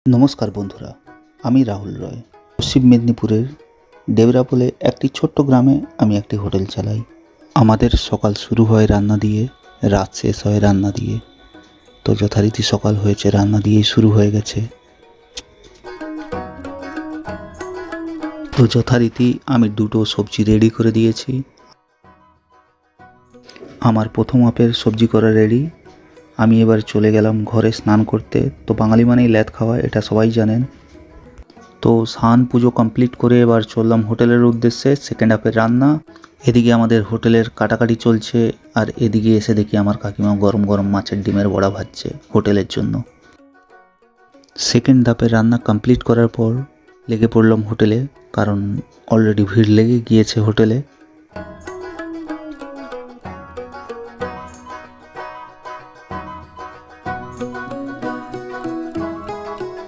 নমস্কার বন্ধুরা, আমি রাহুল রয়। পশ্চিম মেদিনীপুরের ডেবরা বলে একটি ছোট্ট গ্রামে আমি একটি হোটেল চালাই। আমাদের সকাল শুরু হয় রান্না দিয়ে, রাত শেষ হয় রান্না দিয়ে। তো যথারীতি সকাল হয়েছে, রান্না দিয়েই শুরু হয়ে গেছে। তো যথারীতি আমি দুটো সবজি রেডি করে দিয়েছি। আমার প্রথম মাপের সবজি করা রেডি। আমি এবার চলে গেলাম ঘরে স্নান করতে। তো বাঙালি মানেই ল্যাদ খাওয়া, এটা সবাই জানেন। তো স্নান পুজো কমপ্লিট করে এবার চললাম হোটেলের উদ্দেশ্যে। সেকেন্ড হাফের রান্না, এদিকে আমাদের হোটেলের কাটাকাটি চলছে, আর এদিকে এসে দেখি আমার কাকিমা গরম গরম মাছের ডিমের বড়া ভাজছে হোটেলের জন্য। সেকেন্ড হাফের রান্না কমপ্লিট করার পর লেগে পড়লাম হোটেলে, কারণ অলরেডি ভিড় লেগে গিয়েছে হোটেলে।